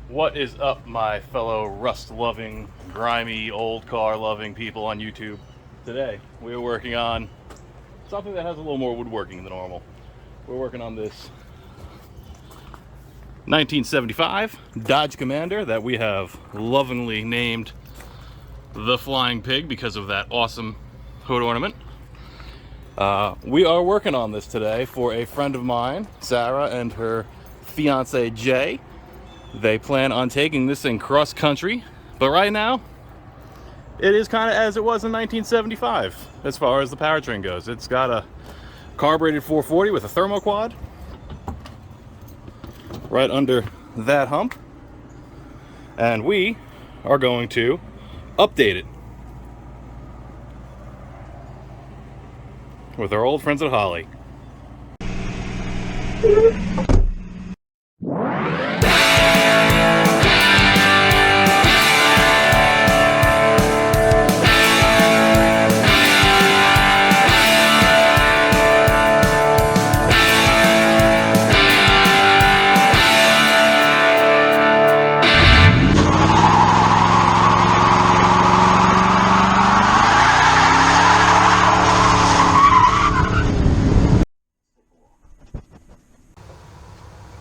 What is up, my fellow rust-loving, grimy, old car-loving people on YouTube? Today, we are working on something that has a little more woodworking than normal. We're working on this 1975 Dodge Commander that we have lovingly named the Flying Pig because of that awesome hood ornament. We are working on this today for a friend of mine, Sarah, and her fiance, Jay. They plan on taking this thing cross country, but right now it is kind of as it was in 1975 as far as the powertrain goes. It's got a carbureted 440 with a thermoquad right under that hump, and we are going to update it with our old friends at Holley.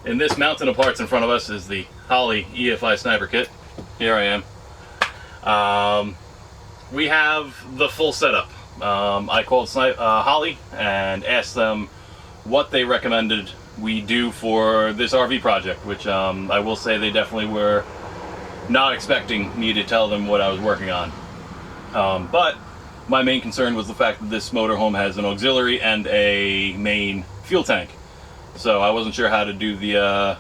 And this mountain of parts in front of us is the Holley EFI Sniper kit. Here I am. We have the full setup. I called Holley and asked them what they recommended we do for this RV project, which I will say they definitely were not expecting me to tell them what I was working on. But my main concern was the fact that this motorhome has an auxiliary and a main fuel tank. So I wasn't sure how to do the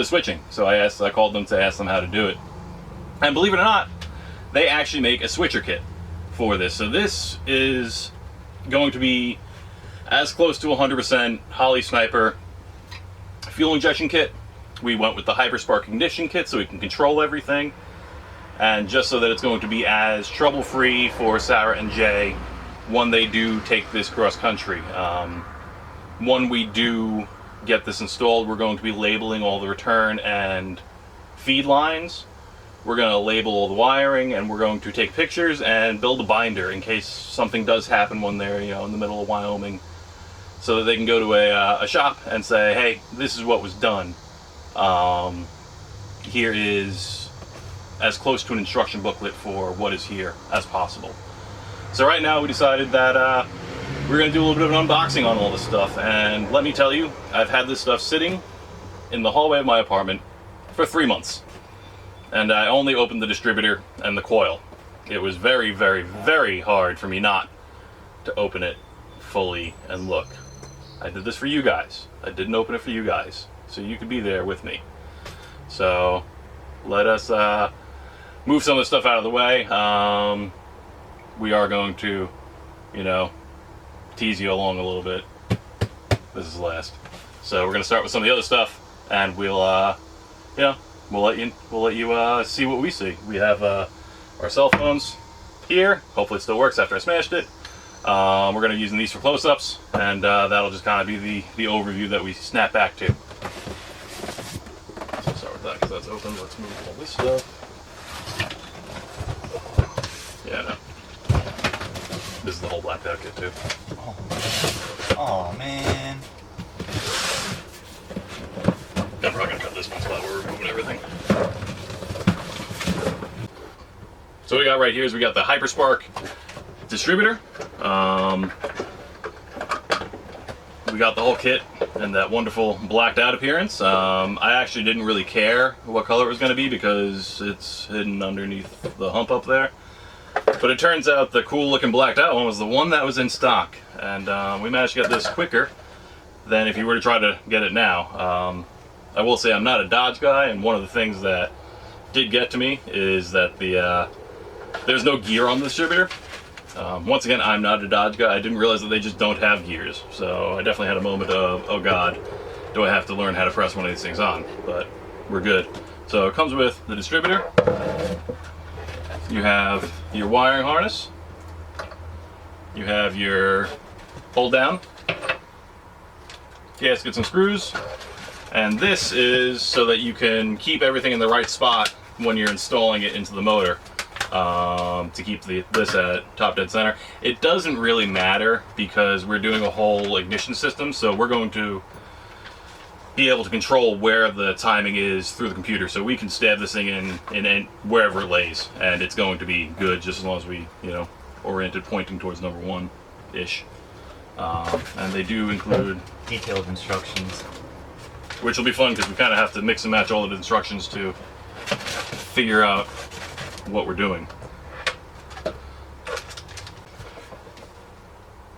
switching. So I called them to ask them how to do it. And believe it or not, they actually make a switcher kit for this. So this is going to be as close to 100% Holley Sniper fuel injection kit. We went with the Hyperspark ignition kit so we can control everything. And just so that it's going to be as trouble-free for Sarah and Jay when they do take this cross country. When we do get this installed, we're going to be labeling all the return and feed lines. We're going to label all the wiring, and we're going to take pictures and build a binder in case something does happen when they're, in the middle of Wyoming, so that they can go to a shop and say, hey, this is what was done. Here is as close to an instruction booklet for what is here as possible. So right now we decided that we're going to do a little bit of an unboxing on all this stuff, and let me tell you, I've had this stuff sitting in the hallway of my apartment for 3 months, and I only opened the distributor and the coil. It was very, very, very hard for me not to open it fully and look. I did this for you guys. I didn't open it for you guys, so you could be there with me. So let us move some of the stuff out of the way. We are going to, tease you along a little bit. This is last. So we're gonna start with some of the other stuff, and we'll let you see what we see. We have our cell phones here. Hopefully it still works after I smashed it. We're gonna be using these for close-ups, and that'll just kind of be the overview that we snap back to. So start with that because that's open. Let's move all this stuff. Yeah, no. This is the whole blacked out kit too. Oh man. I'm probably gonna cut this one while we're removing everything. So what we got right here is we got the Hyperspark distributor. We got the whole kit and that wonderful blacked out appearance. I actually didn't really care what color it was gonna be because it's hidden underneath the hump up there. But it turns out the cool looking blacked out one was the one that was in stock, and we managed to get this quicker than if you were to try to get it now. I will say I'm not a Dodge guy, and one of the things that did get to me is that there's no gear on the distributor. Once again, I'm not a Dodge guy. I didn't realize that they just don't have gears, so I definitely had a moment of, oh god, do I have to learn how to press one of these things on? But we're good. So it comes with the distributor. You have your wiring harness. You have your hold down, gaskets and screws, And this is so that you can keep everything in the right spot when you're installing it into the motor, to keep this at top dead center. It doesn't really matter because we're doing a whole ignition system, so we're going to be able to control where the timing is through the computer, so we can stab this thing in wherever it lays, and it's going to be good just as long as we, you know, oriented pointing towards number 1-ish. And they do include detailed instructions, which will be fun because we kind of have to mix and match all of the instructions to figure out what we're doing.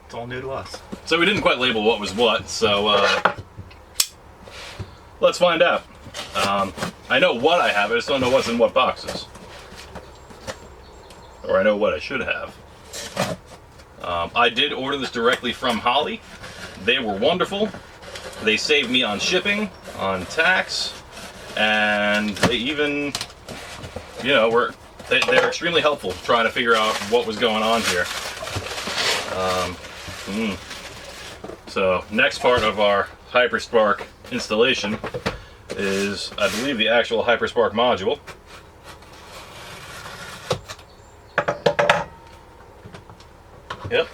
It's all new to us. So we didn't quite label what was what, so let's find out. I know what I have, I just don't know what's in what boxes. Or I know what I should have. I did order this directly from Holley. They were wonderful. They saved me on shipping, on tax, and they even, you know, they're extremely helpful trying to figure out what was going on here. So next part of our HyperSpark installation is, I believe, the actual HyperSpark module. Yep.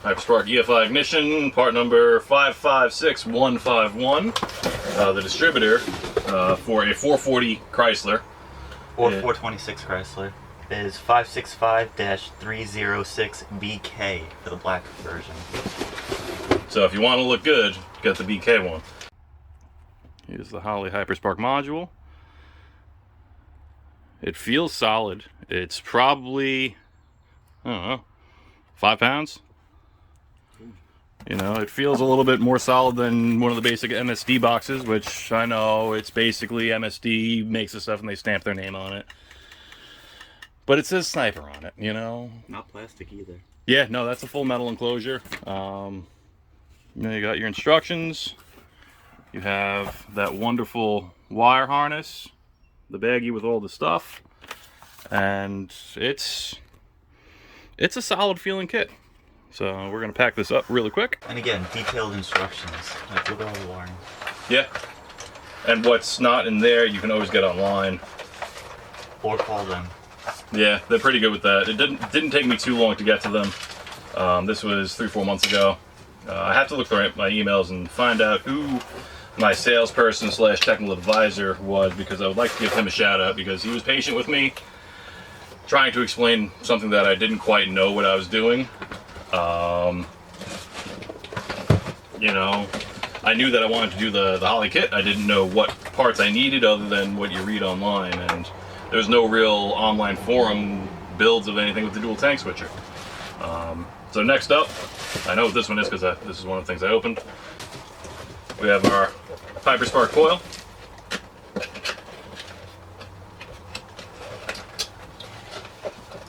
HyperSpark EFI ignition, part number 556151. The distributor for a 440 Chrysler. Or 426 Chrysler is 565-306BK for the black version. So if you want to look good, get the BK one. Here's the Holley HyperSpark module. It feels solid. It's probably, I don't know, 5 pounds. You know, it feels a little bit more solid than one of the basic MSD boxes, which I know it's basically MSD makes the stuff and they stamp their name on it. But it says Sniper on it, you know? Not plastic either. Yeah, no, that's a full metal enclosure. You know, you got your instructions. You have that wonderful wire harness, the baggie with all the stuff, and it's a solid feeling kit. So we're gonna pack this up really quick. And again, detailed instructions. Like, look at all the wiring. Yeah. And what's not in there, you can always get online. Or call them. Yeah, they're pretty good with that. It didn't take me too long to get to them. This was 3-4 months ago. I have to look through my emails and find out who my salesperson / technical advisor was, because I would like to give him a shout out because he was patient with me, trying to explain something that I didn't quite know what I was doing. You know, I knew that I wanted to do the Holley kit. I didn't know what parts I needed other than what you read online, and there's no real online forum builds of anything with the dual tank switcher. So next up, I know what this one is because this is one of the things I opened. We have our HyperSpark coil.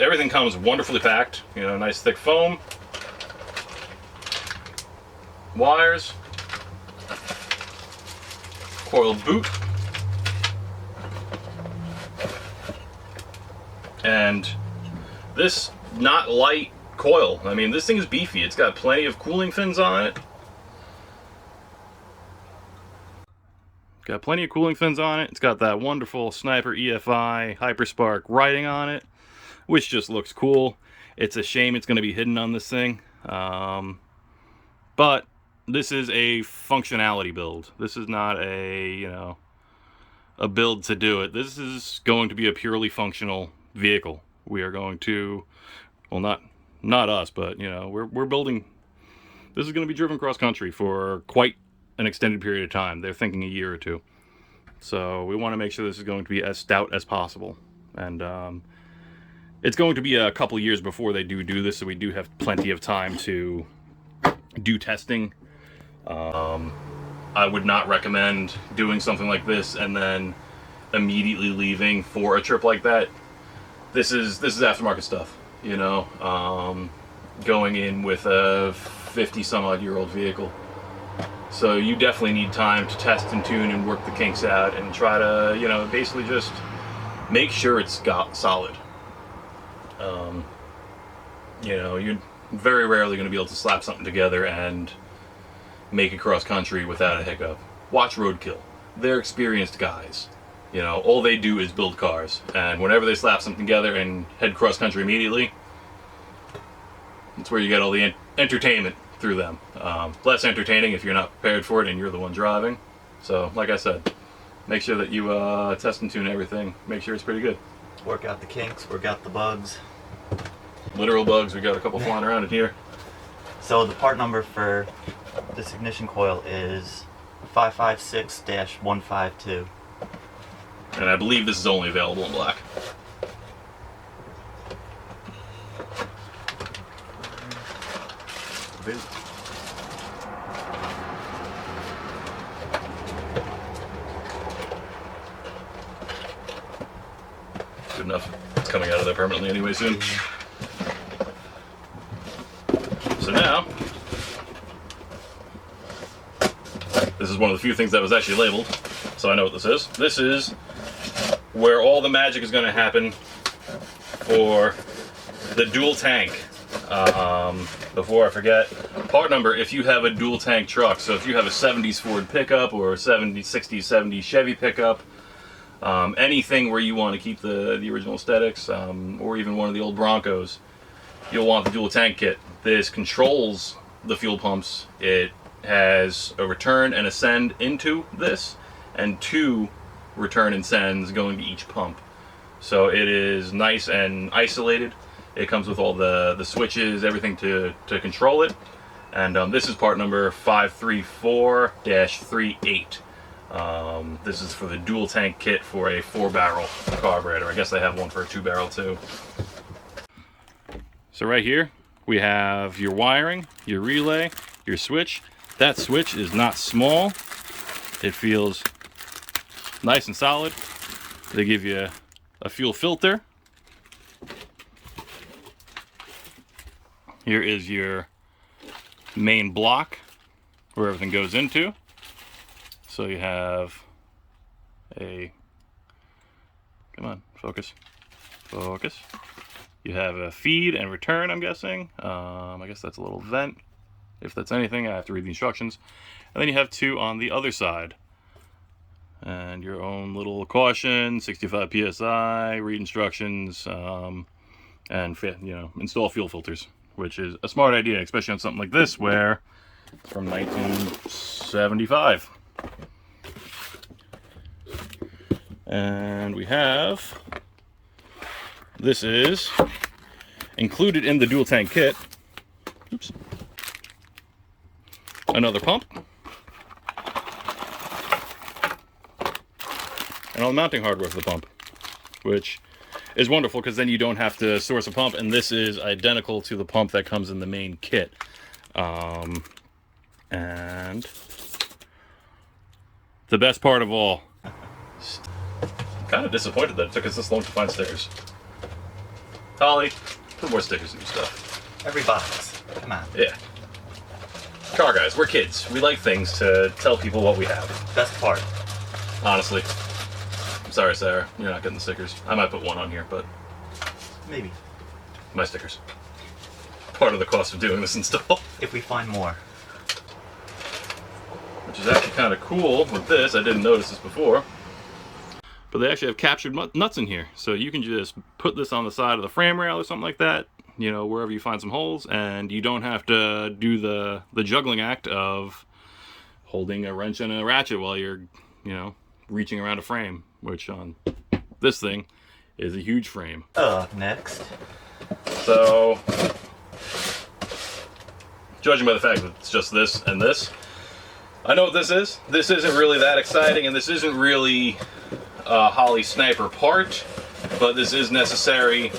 Everything comes wonderfully packed, you know, nice thick foam, wires, coiled boot, and this not light coil. I mean, this thing is beefy. It's got plenty of cooling fins on it. Got plenty of cooling fins on it. It's got that wonderful Sniper EFI HyperSpark writing on it, which just looks cool. It's a shame it's going to be hidden on this thing. But this is a functionality build. This is not a, you know, a build to do it. This is going to be a purely functional vehicle. We are going to, well, not us, but, you know, we're building, this is going to be driven cross country for quite an extended period of time. They're thinking a year or two. So we want to make sure this is going to be as stout as possible. And it's going to be a couple years before they do this, so we do have plenty of time to do testing. I would not recommend doing something like this and then immediately leaving for a trip like that. This is aftermarket stuff, you know. Going in with a 50-some-odd-year-old vehicle. So you definitely need time to test and tune and work the kinks out and try to, you know, basically just make sure it's got solid. You know, you're very rarely going to be able to slap something together and make it cross country without a hiccup. watch Roadkill. They're experienced guys. You know, all they do is build cars, and whenever they slap something together and head cross country immediately, that's where you get all the entertainment through them. Less entertaining if you're not prepared for it and you're the one driving. So, like I said, make sure that you test and tune everything. Make sure it's pretty good. Work out the kinks, work out the bugs. Literal bugs, we got a couple flying around in here. So the part number for this ignition coil is 556-152. And I believe this is only available in black. Good enough. It's coming out of there permanently anyway soon. So now, this is one of the few things that was actually labeled, so I know what this is. This is where all the magic is going to happen for the dual tank. Before I forget, part number, if you have a dual tank truck, so if you have a 70s Ford pickup or a 70s, 60s, 70s Chevy pickup, anything where you want to keep the original aesthetics, or even one of the old Broncos, you'll want the dual tank kit. This controls the fuel pumps. It has a return and a send into this, and 2 return and sends going to each pump. So it is nice and isolated. It comes with all the switches, everything to control it. And this is part number 534-38. This is for the dual tank kit for a 4-barrel carburetor. I guess they have one for a 2-barrel too. So right here we have your wiring, your relay, your switch. That switch is not small. It feels nice and solid. They give you a fuel filter. Here is your main block where everything goes into. So you have a, come on, focus, focus. You have a feed and return, I'm guessing. I guess that's a little vent. If that's anything, I have to read the instructions. And then you have 2 on the other side. And your own little caution, 65 PSI, read instructions, and you know, install fuel filters, which is a smart idea, especially on something like this where it's from 1975. And we have, this is included in the dual tank kit. Oops. Another pump. And all the mounting hardware for the pump, which is wonderful because then you don't have to source a pump, and this is identical to the pump that comes in the main kit. And the best part of all, I'm kind of disappointed that it took us this long to find stickers. Holley, put more stickers in your stuff. Every box. Come on. Yeah. Car guys, we're kids. We like things to tell people what we have. Best part. Honestly. I'm sorry, Sarah. You're not getting the stickers. I might put one on here, but... Maybe. My stickers. Part of the cost of doing this install. If we find more. Which is actually kind of cool with this. I didn't notice this before. But they actually have captured nuts in here. So you can just put this on the side of the frame rail or something like that. You know, wherever you find some holes. And you don't have to do the juggling act of holding a wrench and a ratchet while you're, you know, reaching around a frame. Which on this thing is a huge frame. Next. So, judging by the fact that it's just this and this, I know what this is. This isn't really that exciting, and this isn't really a Holley Sniper part, but this is necessary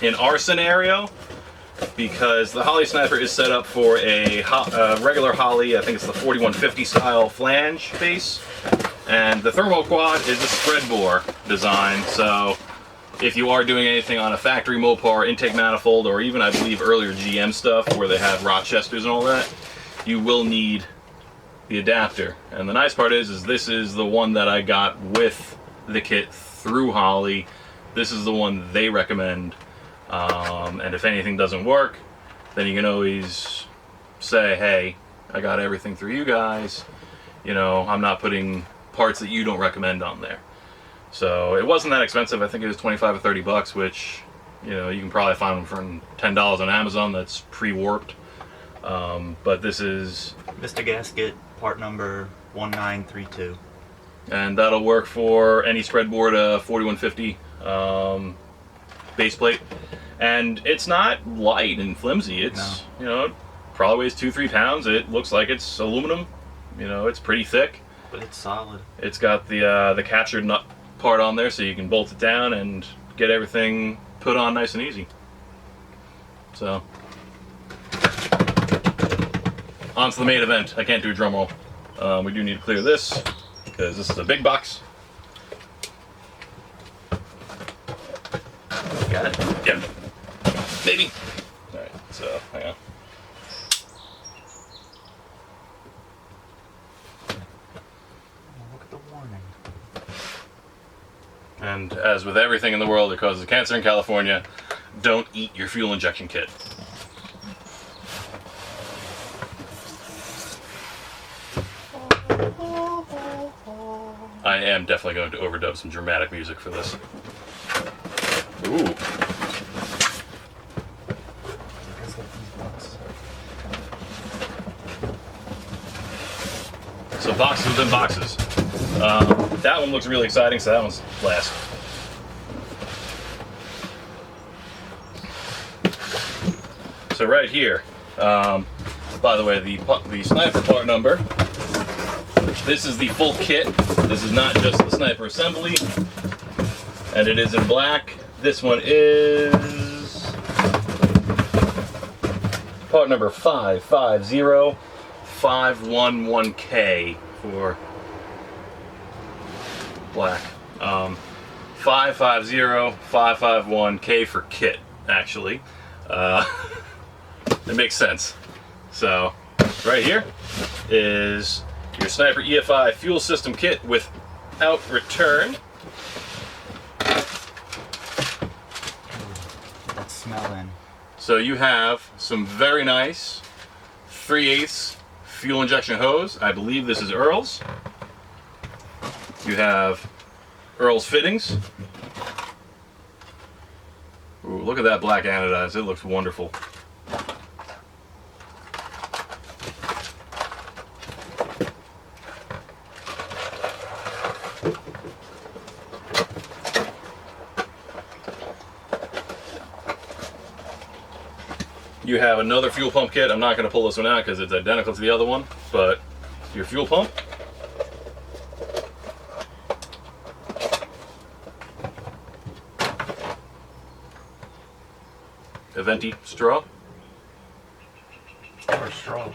in our scenario because the Holley Sniper is set up for a regular Holley, I think it's the 4150 style flange base, and the thermal quad is a spread bore design, so if you are doing anything on a factory Mopar intake manifold, or even I believe earlier GM stuff where they have Rochesters and all that, you will need the adapter. And the nice part is this is the one that I got with the kit through Holley. This is the one they recommend. And if anything doesn't work, then you can always say, hey, I got everything through you guys. You know, I'm not putting parts that you don't recommend on there. So it wasn't that expensive. I think it was 25 or 30 bucks, which, you know, you can probably find them for $10 on Amazon. That's pre-warped. But this is Mr. Gasket, part number 1932. and that'll work for any spreadboard 4150 base plate. And it's not light and flimsy. It's, you know, it probably weighs 2-3 pounds. It looks like it's aluminum. You know, it's pretty thick. But it's solid. It's got the captured nut part on there, so you can bolt it down and get everything put on nice and easy. So, on to the main event. I can't do a drum roll. We do need to clear this, because this is a big box. Got it? Yep. Maybe. Alright, so, hang on. Look at the warning. And as with everything in the world that causes cancer in California, don't eat your fuel injection kit. I am definitely going to overdub some dramatic music for this. Ooh. So boxes within boxes. That one looks really exciting, so that one's last. So right here, by the way, the sniper part number, this is the full kit. This is not just the sniper assembly, and it is in black. This one is part number 550511K for black. 550551K for kit, actually. It makes sense. So, right here is your Sniper EFI fuel system kit without return. Let's smell in. So you have some very nice 3/8 fuel injection hose. I believe this is Earl's. You have Earl's fittings. Ooh, look at that black anodized. It looks wonderful. You have another fuel pump kit. I'm not going to pull this one out because it's identical to the other one, but your fuel pump. A venti straw. Or straw.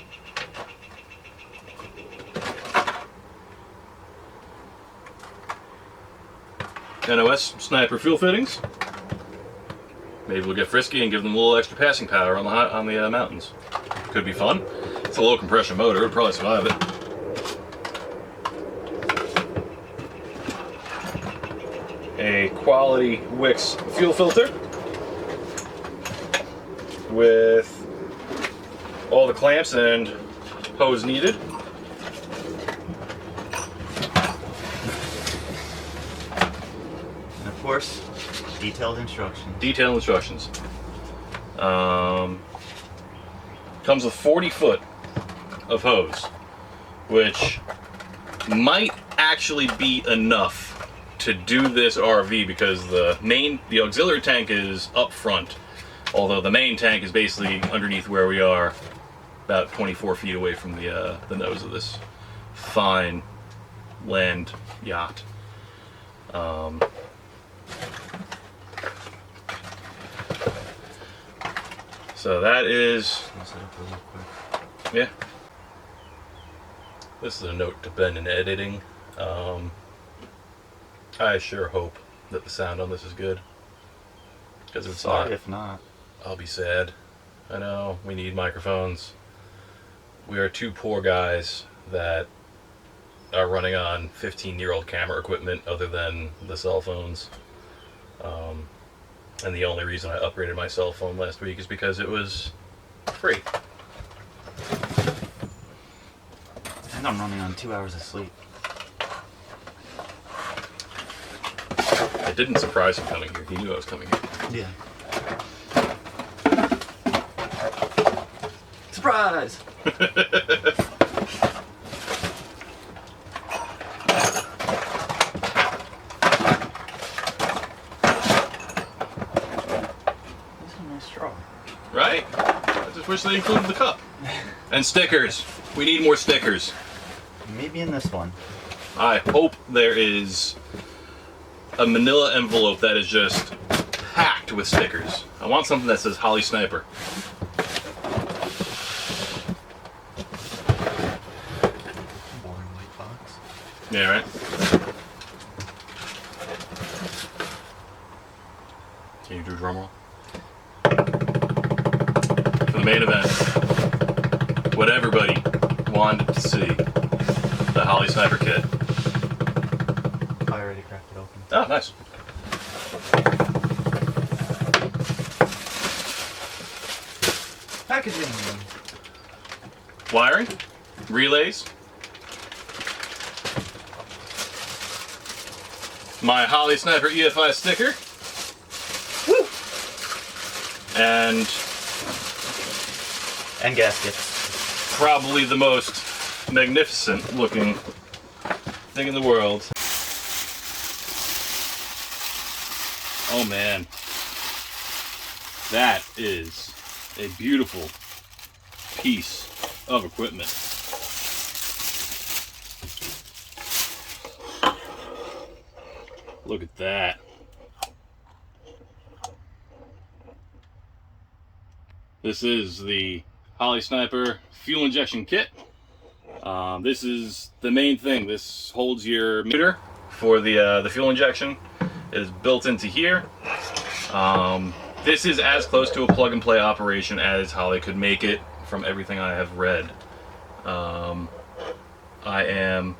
NOS sniper fuel fittings. Maybe we'll get frisky and give them a little extra passing power on the mountains. Could be fun. It's a low compression motor. It'll probably survive it. A quality Wix fuel filter with all the clamps and hose needed. And of course, detailed instructions. Detailed instructions. Comes with 40 foot of hose, which might actually be enough to do this RV because the auxiliary tank is up front, although the main tank is basically underneath where we are, about 24 feet away from the nose of this fine land yacht. So that is, yeah. This is a note to Ben in editing. I sure hope that the sound on this is good. Because if it's not, if not, I'll be sad. I know, we need microphones. We are two poor guys that are running on 15-year-old camera equipment other than the cell phones. And the only reason I upgraded my cell phone last week is because it was free. think I'm running on 2 hours of sleep. It didn't surprise him coming here. He knew I was coming here. Yeah. Surprise! Right? I just wish they included the cup. And stickers. We need more stickers. Maybe in this one. I hope there is a manila envelope that is just packed with stickers. I want something that says Holley Sniper. Boring white box. Yeah, right? Can you do a drum roll? For the main event, what everybody wanted to see, the Holley Sniper kit. I already cracked it open. Oh, nice. Packaging! Wiring, relays, my Holley Sniper EFI sticker, Woo! and gaskets. probably the most magnificent looking thing in the world. Oh man, that is a beautiful piece of equipment. Look at that. This is the Holley Sniper fuel injection kit. This is the main thing. This holds your meter for the fuel injection. It is built into here. This is as close to a plug and play operation as Holley could make it from everything I have read. I am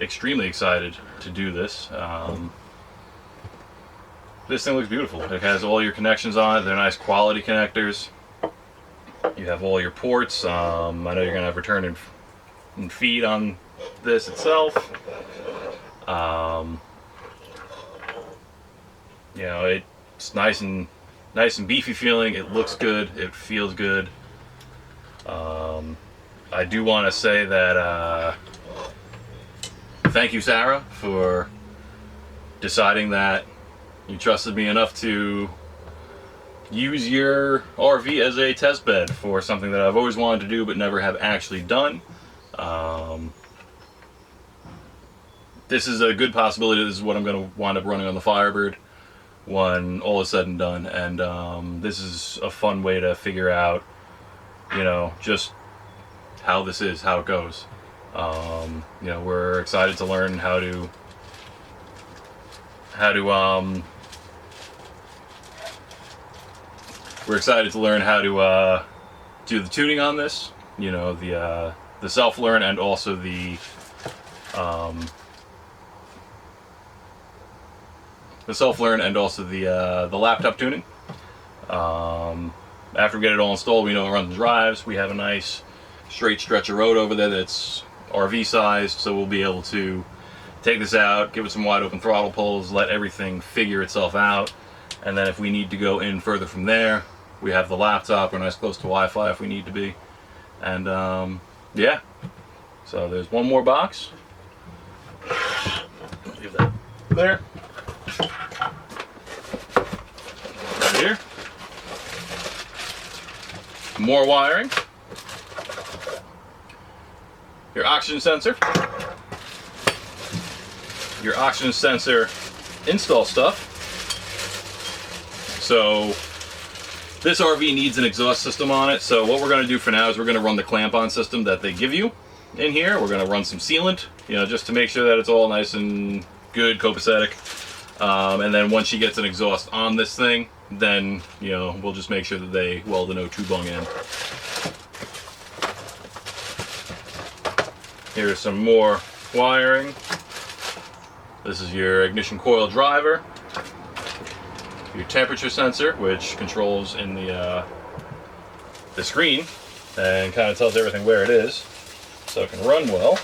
extremely excited to do this. This thing looks beautiful. It has all your connections on it. They're nice quality connectors. You have all your ports. I know you're going to have return and feed on this itself. You know, it's nice and beefy feeling. It looks good. It feels good. I do want to say that thank you, Sarah, for deciding that you trusted me enough to use your RV as a test bed for something that I've always wanted to do but never have actually done. This is a good possibility. This is what I'm going to wind up running on the Firebird when all is said and done, and this is a fun way to figure out, you know, just how this is, how it goes. You know, we're excited to learn how to do the tuning on this. You know, the self-learn and also the laptop tuning. After we get it all installed, we know it runs and drives. We have a nice straight stretch of road over there that's RV sized, so we'll be able to take this out, give it some wide open throttle pulls, let everything figure itself out, and then if we need to go in further from there, we have the laptop. We're nice close to Wi-Fi if we need to be. And yeah, so there's one more box. Leave that there. Right here. More wiring. Your oxygen sensor. Your oxygen sensor install stuff. So this RV needs an exhaust system on it, so what we're going to do for now is we're going to run the clamp-on system that they give you in here. We're going to run some sealant, you know, just to make sure that it's all nice and good, copacetic. And then once she gets an exhaust on this thing, then, you know, we'll just make sure that they weld an O2 bung in. Here's some more wiring. This is your ignition coil driver. Your temperature sensor, which controls in the screen and kind of tells everything where it is. so it can run well.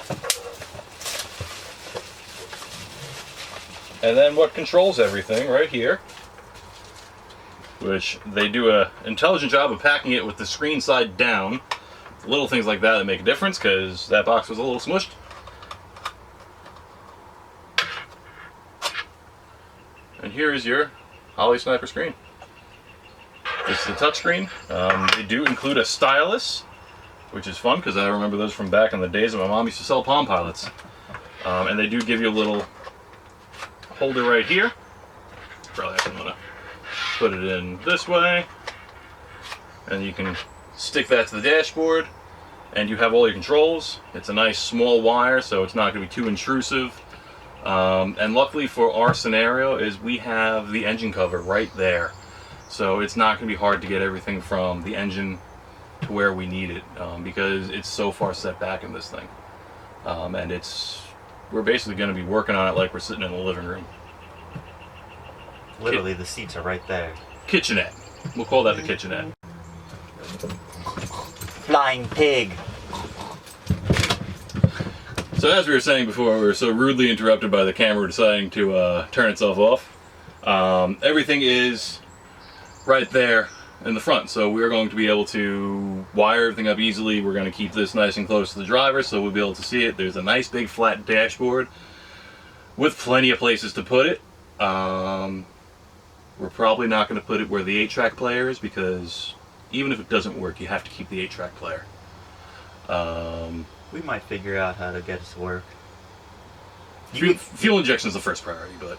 And then what controls everything right here, which they do an intelligent job of packing it with the screen side down. Little things like that make a difference because that box was a little smushed. And here is your Holley Sniper screen. This is the touchscreen. They do include a stylus, which is fun because I remember those from back in the days when my mom used to sell Palm Pilots. And they do give you a little holder right here. Probably actually want to put it in this way. And you can stick that to the dashboard and you have all your controls. It's a nice small wire, so it's not going to be too intrusive. And luckily for our scenario is we have the engine cover right there. So it's not going to be hard to get everything from the engine to where we need it because it's so far set back in this thing. And we're basically going to be working on it like we're sitting in the living room. Literally, the seats are right there. Kitchenette. We'll call that the kitchenette. Flying pig. So as we were saying before, we were so rudely interrupted by the camera deciding to turn itself off. Everything is right there in the front, so we're going to be able to wire everything up easily. We're going to keep this nice and close to the driver so we'll be able to see it. There's a nice big flat dashboard with plenty of places to put it. We're probably not going to put it where the 8-track player is because even if it doesn't work, you have to keep the 8-track player. We might figure out how to get it to work. Fuel injection is the first priority, but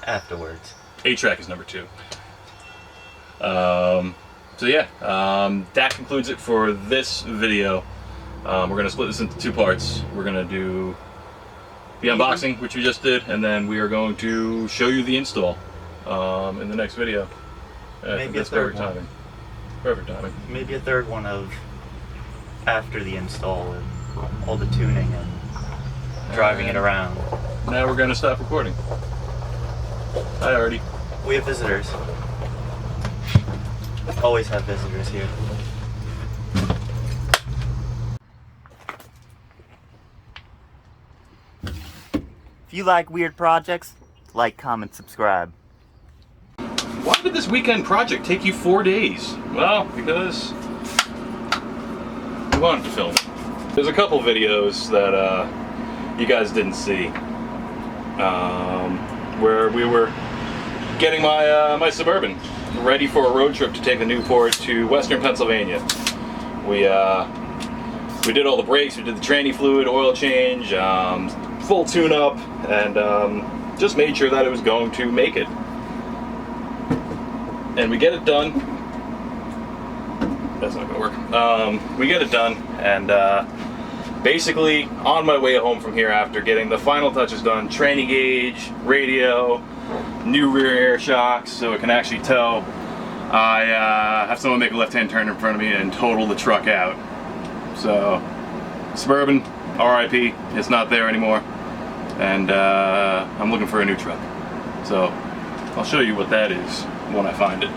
afterwards. 8-track is number 2. So yeah, that concludes it for this video. We're going to split this into 2 parts. We're going to do the unboxing, which we just did, and then we are going to show you the install in the next video. Maybe a third one. Perfect timing. Maybe a third one of after the install and all the tuning and driving it around. Now we're going to stop recording. Hi, Artie. We have visitors. Always have visitors here. If you like weird projects, like, comment, subscribe. Why did this weekend project take you 4 days? Well, because we wanted to film it. There's a couple videos that you guys didn't see where we were getting my Suburban ready for a road trip to take the Newport to western Pennsylvania. We did all the brakes, we did the tranny fluid, oil change, full tune-up, and just made sure that it was going to make it. And we get it done. That's not gonna work. We get it done, and basically on my way home from here after getting the final touches done, tranny gauge, radio, new rear air shocks so it can actually tow, I have someone make a left-hand turn in front of me and total the truck out. So, Suburban, RIP, it's not there anymore, and I'm looking for a new truck. So, I'll show you what that is when I find it.